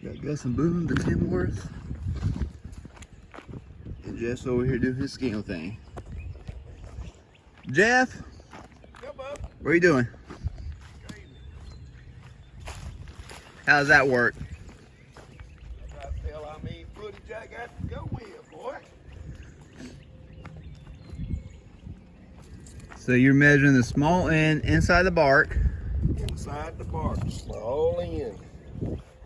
Got Gus and Boone, the Timworth. And Jeff's over here doing his scale thing. Jeff? Yeah, bub. What are you doing? How does that work? I got to tell how many footage I got to go with, boy. So you're measuring the small end inside the bark. Inside the bark, small end.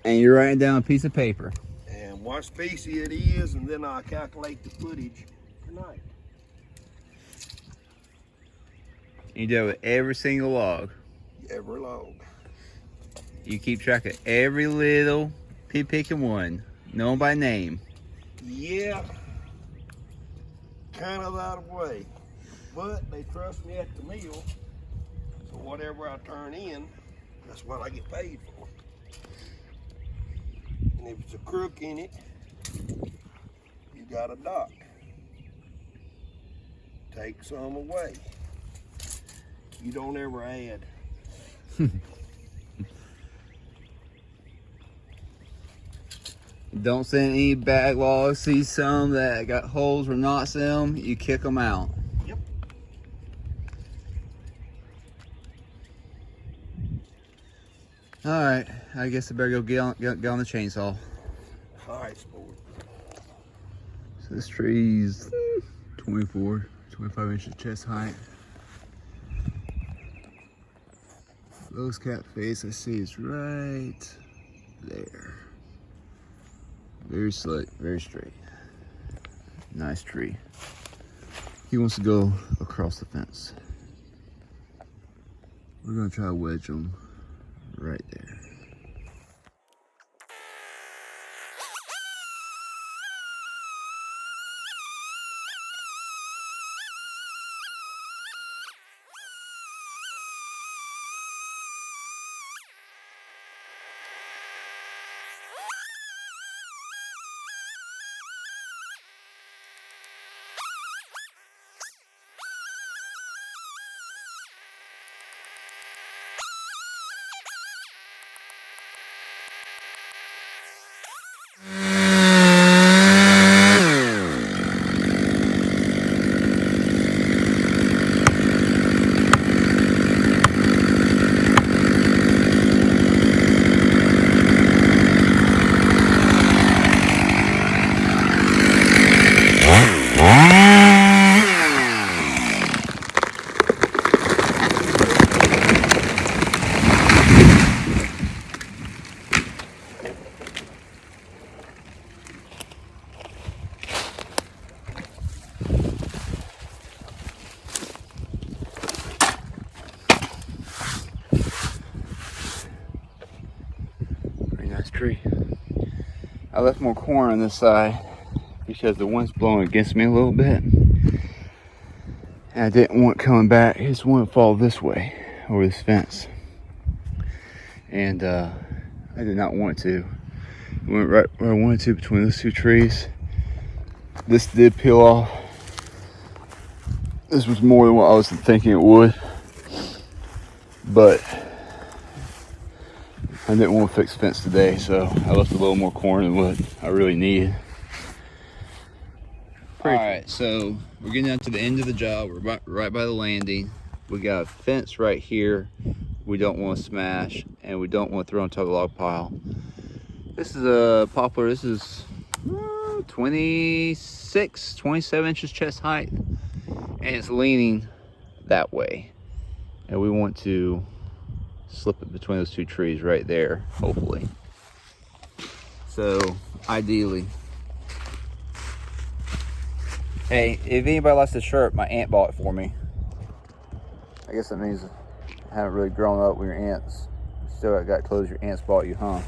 And you're writing down a piece of paper. And what species it is, and then I calculate the footage tonight. You do it with every single log. Every log. You keep track of every little picking one, known by name. Yeah, kind of that way. But they trust me at the mill, so whatever I turn in, that's what I get paid for. And if it's a crook in it, you got a dock. Take some away. You don't ever add. Don't send any back logs. See some that got holes or knots in them, you kick them out. Yep. All right, I guess I better go get on the chainsaw. All right, sport. So this tree's 24, 25 inches chest height. Lowest cap face I see is right there. Very slick, very straight. Nice tree. He wants to go across the fence. We're gonna try to wedge him right there. Tree. I left more corn on this side because the wind's blowing against me a little bit. And I didn't want coming back. I just want to fall this way over this fence. And I did not want to. I went right where I wanted to between those two trees. This did peel off. This was more than what I was thinking it would. But I didn't want to fix the fence today, so I left a little more corn than what I really needed. Alright, so we're getting down to the end of the job. We're right by the landing. We got a fence right here we don't want to smash, and we don't want to throw on top of the log pile. This is a poplar. This is 26, 27 inches chest height, and it's leaning that way. And we want to slip it between those two trees right there, hopefully. So ideally, hey, if anybody likes this shirt, my aunt bought it for me. I guess that means I haven't really grown up with your aunts. Still got clothes your aunts bought you, huh?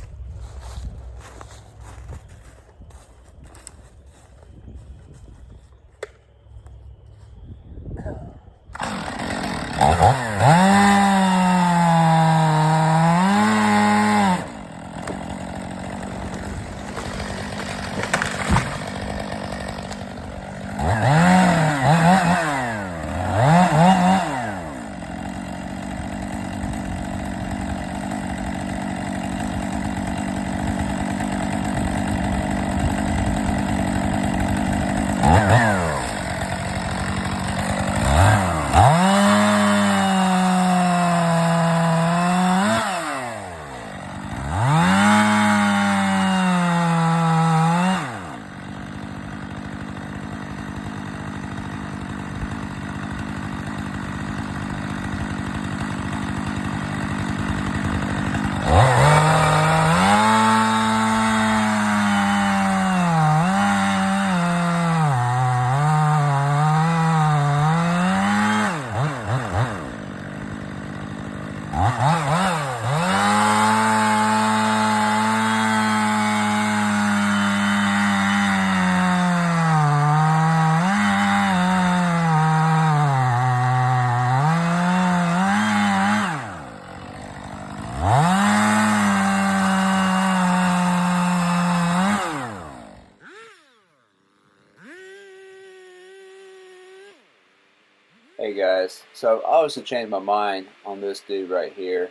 Hey guys, so I obviously changed my mind on this dude right here,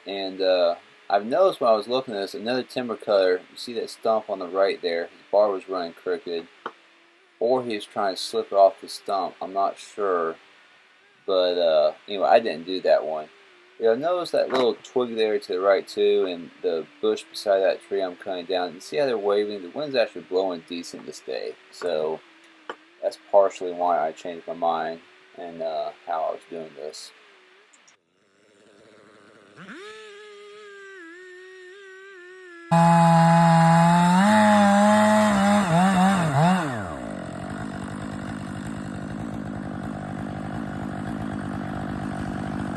and I've noticed when I was looking at this, another timber cutter, you see that stump on the right there, his bar was running crooked, or he was trying to slip it off the stump, I'm not sure, but anyway, I didn't do that one. Notice that little twig there to the right too, and the bush beside that tree I'm cutting down, and see how they're waving? The wind's actually blowing decent this day, so that's partially why I changed my mind and how I was doing this.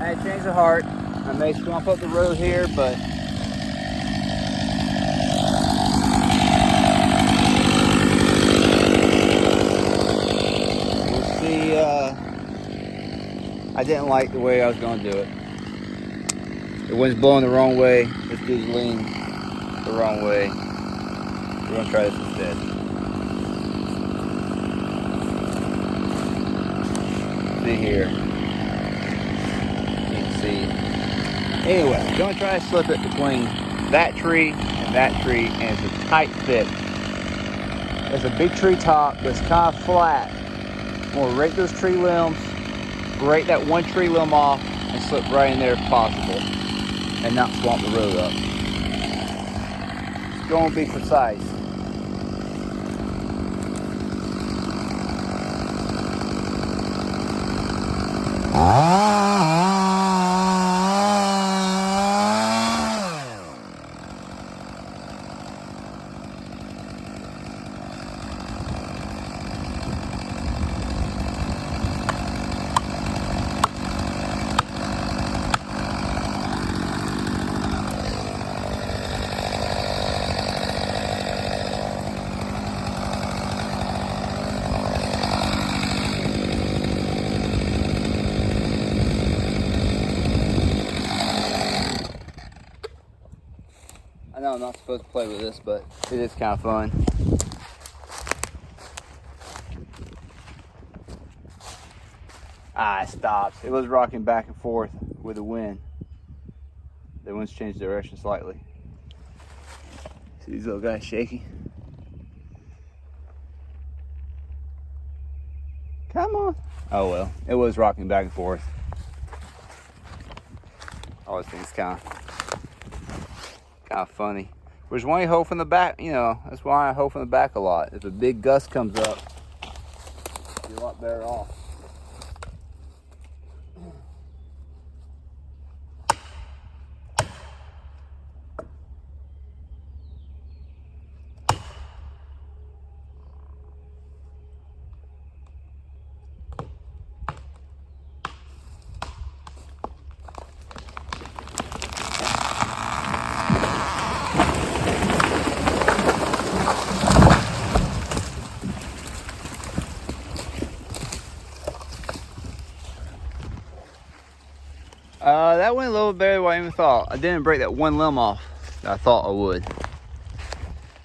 I changed the heart. I may swamp up the road here, but we'll see. I didn't like the way I was going to do it. The wind's blowing the wrong way. This dude's leaning the wrong way. We're going to try this instead. See here. You can see. Anyway, going to try to slip it between that tree and that tree, and it's a tight fit. It's a big tree top that's kind of flat. We'll rake those tree limbs, break that one tree limb off, and slip right in there if possible, and not swamp the road up. It's going to be precise. I know I'm not supposed to play with this, but it is kind of fun. It stopped. It was rocking back and forth with the wind. The wind's changed direction slightly. See these little guys shaking? Come on. Oh well, it was rocking back and forth. I always think it's kind of funny. Which one you hold from the back, that's why I hold from the back a lot. If a big gust comes up, you're a lot better off. That went a little better than what I even thought. I didn't break that one limb off that I thought I would.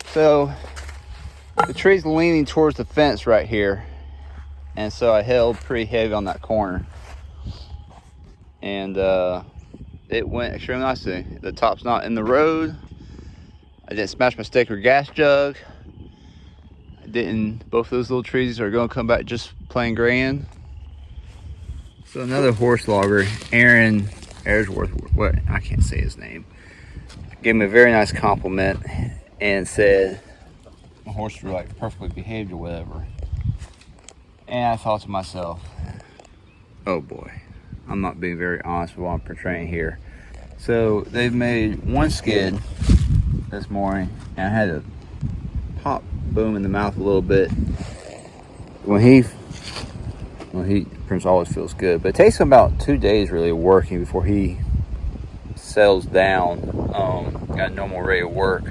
So the tree's leaning towards the fence right here, and so I held pretty heavy on that corner, and it went extremely nicely. The top's not in the road. I didn't smash my stick or gas jug. Both of those little trees are going to come back just plain grand. So another horse logger, Aaron Airsworth, I can't say his name, gave me a very nice compliment and said my horses were like perfectly behaved or whatever. And I thought to myself, oh boy, I'm not being very honest with what I'm portraying here. So they've made one skid this morning, and I had to pop Boom in the mouth a little bit. When he pretty much always feels good, but it takes him about 2 days really working before he settles down, got normal ready to work.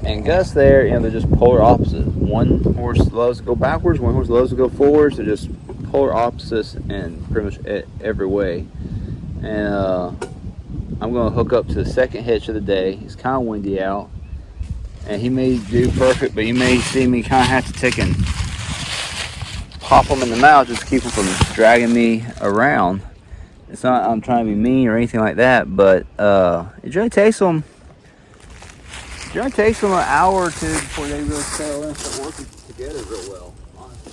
And Gus there, they're just polar opposites. One horse loves to go backwards, one horse loves to go forwards. They're just polar opposites in pretty much every way. And I'm going to hook up to the second hitch of the day. It's kind of windy out, and he may do perfect, but you may see me kind of have to take and pop them in the mouth just to keep them from dragging me around. It's not I'm trying to be mean or anything like that, but it generally takes them an hour or two before they really settle in and start working together real well, honestly.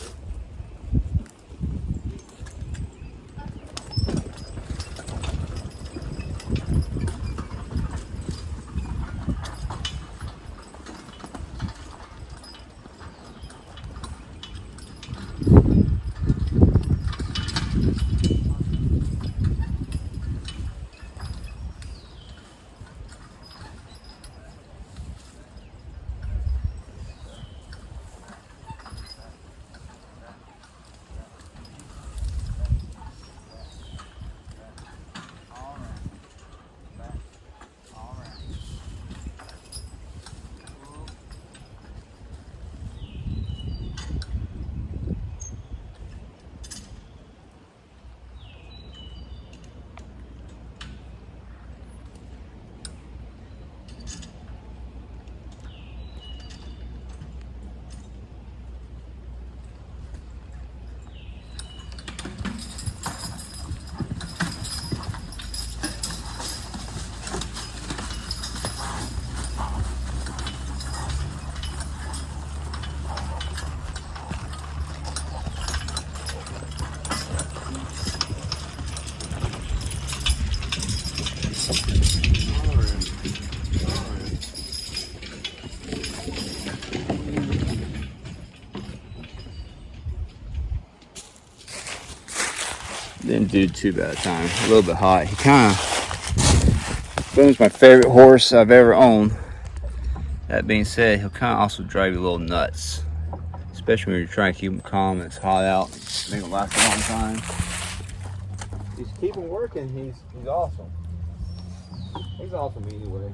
Didn't do too bad a time. A little bit hot. He kind of Boone's my favorite horse I've ever owned. That being said, he'll kind of also drive you a little nuts, especially when you're trying to keep him calm and it's hot out. Make him last a long time. Just keep him working. He's awesome. He's awesome anyway.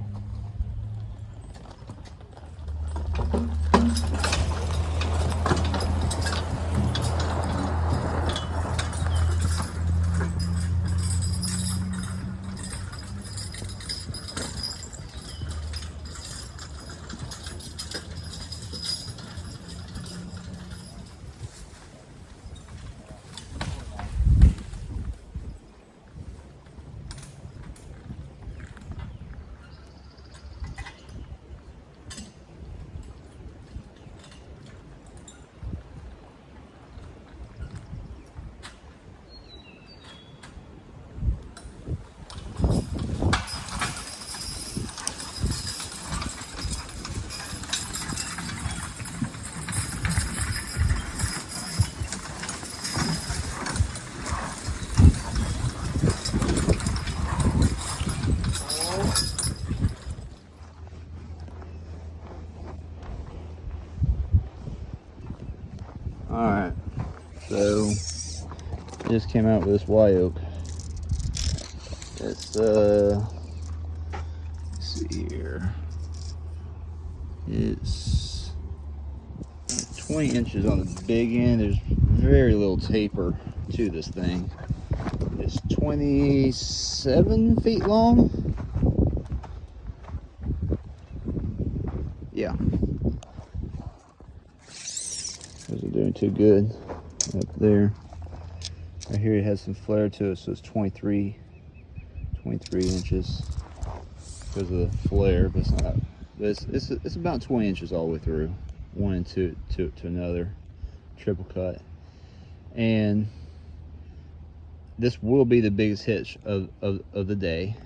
Alright, so I just came out with this white oak. It's let's see here. It's 20 inches on the big end. There's very little taper to this thing. It's 27 feet long. Yeah. Wasn't doing too good up there. Right here it has some flare to it, so it's 23 inches because of the flare, but it's not. But it's about 20 inches all the way through, one and two to another triple cut, and this will be the biggest hitch of the day.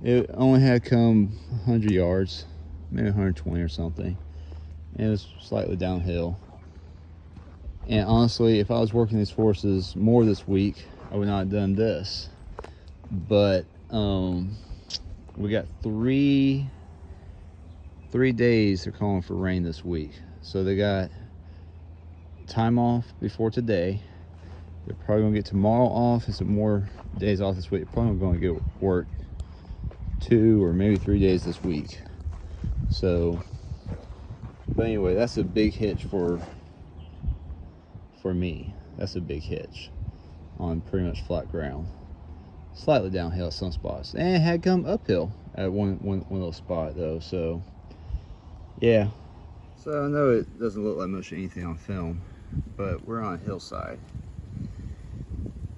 It only had come 100 yards, maybe 120 or something, and it was slightly downhill. And honestly, if I was working these horses more this week, I would not have done this. But we got three days they're calling for rain this week. So they got time off before today. They're probably gonna get tomorrow off and some more days off this week. They're probably gonna get work 2 or maybe 3 days this week. So, but anyway, that's a big hitch for me. That's a big hitch on pretty much flat ground. Slightly downhill at some spots, and it had come uphill at one little spot though. So yeah, so I know it doesn't look like much of anything on film, but we're on a hillside.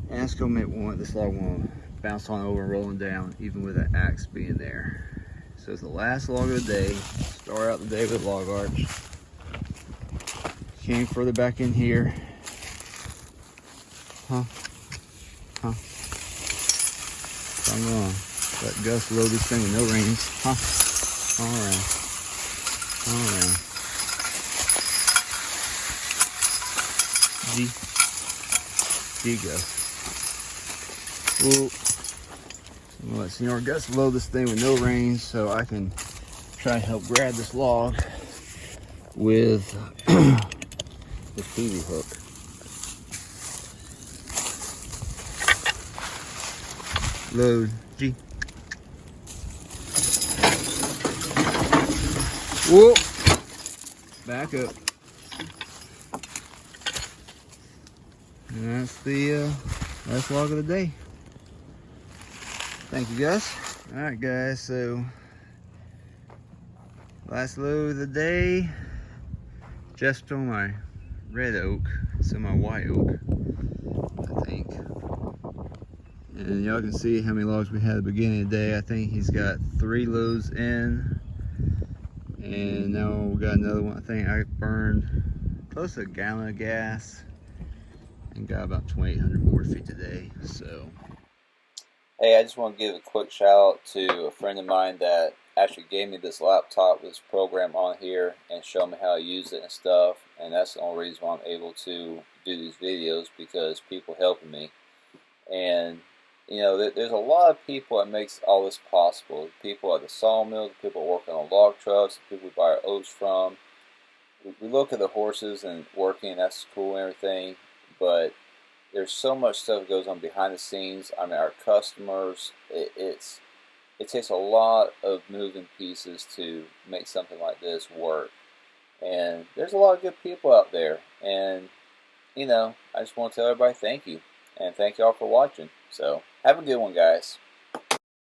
And it's gonna make this log won't bounce on over and rolling down, even with that axe being there. So it's the last log of the day. Start out the day with log arch. Came further back in here. Huh? So I'm gonna let Gus load this thing with no reins. All around. G Gus. Ooh. I'm gonna let Senor Gus load this thing with no reins so I can try and help grab this log with the peavy hook. Load, G. Whoa! Back up. And that's the last log of the day. Thank you, Gus. All right, guys. So last load of the day. Just on my red oak. It's on my white oak, I think. And y'all can see how many logs we had at the beginning of the day. I think he's got 3 loads in. And now we got another one. I think I burned close to a gallon of gas and got about 2,800 board feet today. So, hey, I just want to give a quick shout out to a friend of mine that actually gave me this laptop with this program on here and showed me how to use it and stuff. And that's the only reason why I'm able to do these videos, because people helping me. And you know, there's a lot of people that makes all this possible. The people at the sawmill, the people working on log trucks, the people we buy our oats from. We look at the horses and working, that's cool and everything, but there's so much stuff that goes on behind the scenes. I mean, our customers, it takes a lot of moving pieces to make something like this work. And there's a lot of good people out there. And, you know, I just want to tell everybody thank you. And thank y'all for watching. So, have a good one, guys.